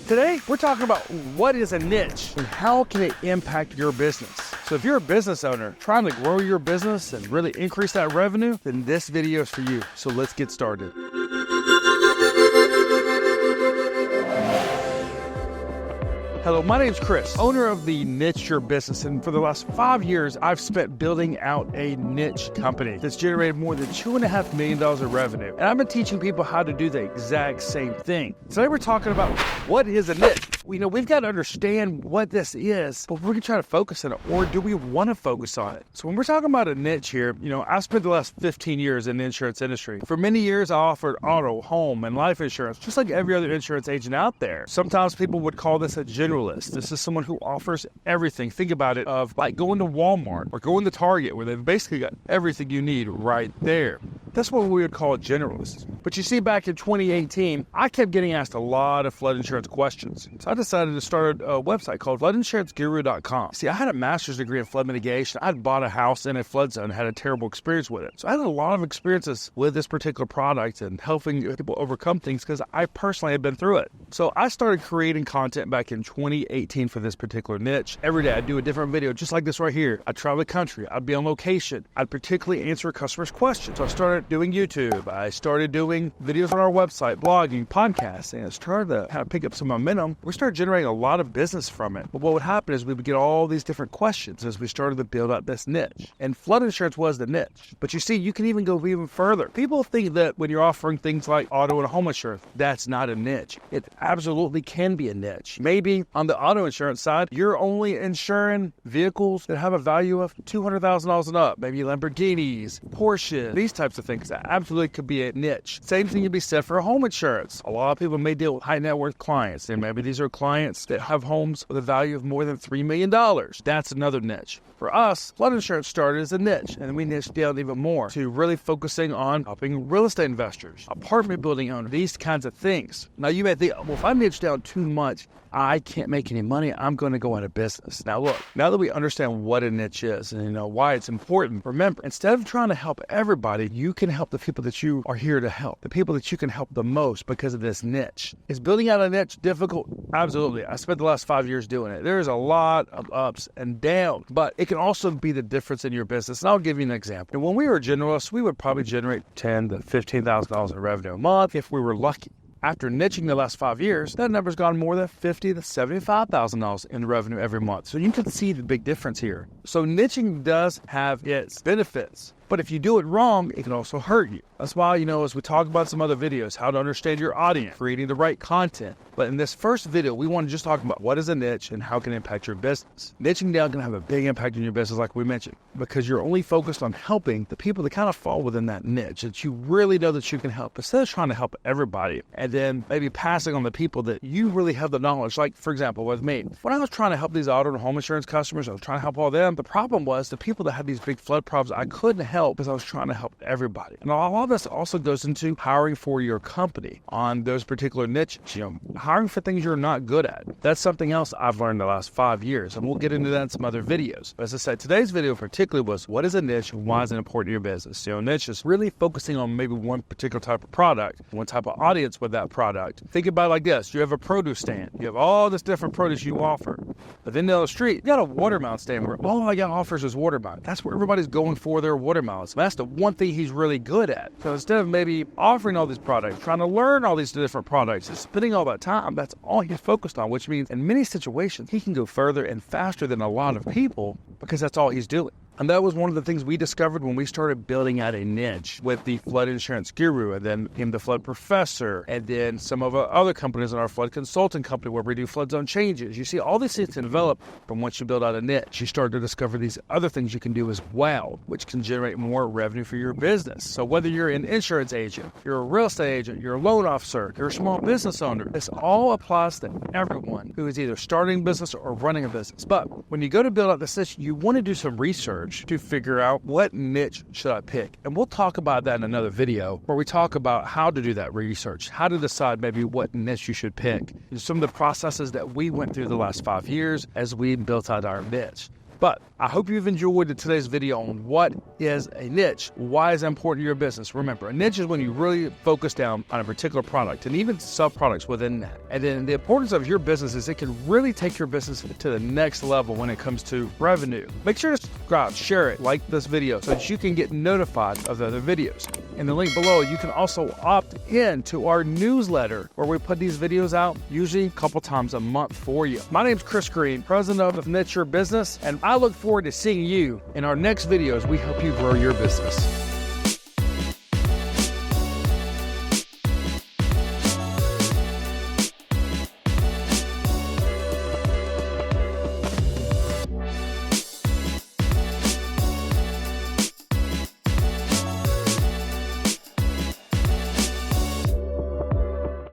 Today, we're talking about what is a niche and how can it impact your business. So if you're a business owner trying to grow your business and really increase that revenue, then this video is for you. So let's get started. Hello, my name is Chris, owner of the Niche Your Business, and for the last 5 years, I've spent building out a niche company that's generated more than $2.5 million of revenue, and I've been teaching people how to do the exact same thing. Today we're talking about what is a niche. We've got to understand what this is, but we're going to try to focus on it, or do we want to focus on it? So when we're talking about a niche here, I spent the last 15 years in the insurance industry. For many years, I offered auto, home, and life insurance, just like every other insurance agent out there. Sometimes people would call this a generalist. This is someone who offers everything. Think about it of like going to Walmart or going to Target, where they've basically got everything you need right there. That's what we would call a generalist. But you see, back in 2018, I kept getting asked a lot of flood insurance questions. So I decided to start a website called floodinsuranceguru.com. See, I had a master's degree in flood mitigation. I'd bought a house in a flood zone and had a terrible experience with it. So I had a lot of experiences with this particular product and helping people overcome things because I personally had been through it. So I started creating content back in 2018 for this particular niche. Every day I'd do a different video just like this right here. I'd travel the country. I'd be on location. I'd particularly answer customers' questions. So I started doing YouTube. I started doing videos on our website, blogging, podcasts, and it started to kind of pick up some momentum. We started generating a lot of business from it. But what would happen is we would get all these different questions as we started to build out this niche. And flood insurance was the niche. But you see, you can even go even further. People think that when you're offering things like auto and home insurance, that's not a niche. It absolutely can be a niche. Maybe on the auto insurance side, you're only insuring vehicles that have a value of $200,000 and up. Maybe Lamborghinis, Porsche, these types of things. That absolutely could be a niche. Same thing can be said for home insurance. A lot of people may deal with high net worth clients, and maybe these are clients that have homes with a value of more than $3 million. That's another niche. For us, flood insurance started as a niche, and we niched down even more to really focusing on helping real estate investors, apartment building owners, these kinds of things. Now you may think, well, if I niche down too much, I can't make any money, I'm going to go out of business. Now look, now that we understand what a niche is and why it's important, remember, instead of trying to help everybody, you can help the people that you are here to help, the people that you can help the most because of this niche. Is building out a niche difficult? Absolutely. I spent the last 5 years doing it. There's a lot of ups and downs, but it can also be the difference in your business. And I'll give you an example. And when we were generalists, we would probably generate $10,000 to $15,000 in revenue a month if we were lucky. After niching the last 5 years, that number's gone more than $50,000 to $75,000 in revenue every month. So you can see the big difference here. So niching does have its benefits. But if you do it wrong, it can also hurt you. That's why, as we talk about some other videos, how to understand your audience, creating the right content. But in this first video, we want to just talk about what is a niche and how it can impact your business. Niching down can have a big impact on your business, like we mentioned, because you're only focused on helping the people that kind of fall within that niche that you really know that you can help, instead of trying to help everybody and then maybe passing on the people that you really have the knowledge. Like, for example, with me, when I was trying to help these auto and home insurance customers, I was trying to help all them. The problem was the people that had these big flood problems, I couldn't help because I was trying to help everybody. And all of this also goes into hiring for your company on those particular niches. Hiring for things you're not good at. That's something else I've learned the last 5 years, and we'll get into that in some other videos. But as I said, today's video particularly was what is a niche and why is it important to your business? Niche is really focusing on maybe one particular type of product, one type of audience with that product. Think about it like this. You have a produce stand. You have all this different produce you offer. But then down the street, you got a watermelon stand where all I got offers is watermelon. That's where everybody's going for their watermelons. That's the one thing he's really good at. So instead of maybe offering all these products, trying to learn all these different products, and spending all that time, that's all he's focused on, which means in many situations, he can go further and faster than a lot of people because that's all he's doing. And that was one of the things we discovered when we started building out a niche with the Flood Insurance Guru, and then became the Flood Professor, and then some of our other companies in our flood consulting company where we do flood zone changes. You see, all these things can develop from once you build out a niche. You start to discover these other things you can do as well, which can generate more revenue for your business. So whether you're an insurance agent, you're a real estate agent, you're a loan officer, you're a small business owner, this all applies to everyone who is either starting a business or running a business. But when you go to build out this niche, you want to do some research to figure out what niche should I pick. And we'll talk about that in another video where we talk about how to do that research, how to decide maybe what niche you should pick. And some of the processes that we went through the last 5 years as we built out our niche. But I hope you've enjoyed today's video on what is a niche, why is it important to your business. Remember, a niche is when you really focus down on a particular product and even sub-products within that. And then the importance of your business is it can really take your business to the next level when it comes to revenue. Make sure to subscribe, share it, like this video so that you can get notified of the other videos. In the link below, you can also opt in to our newsletter where we put these videos out usually a couple times a month for you. My name is Chris Green, president of Niche Your Business, and I look forward to seeing you in our next video as we help you grow your business.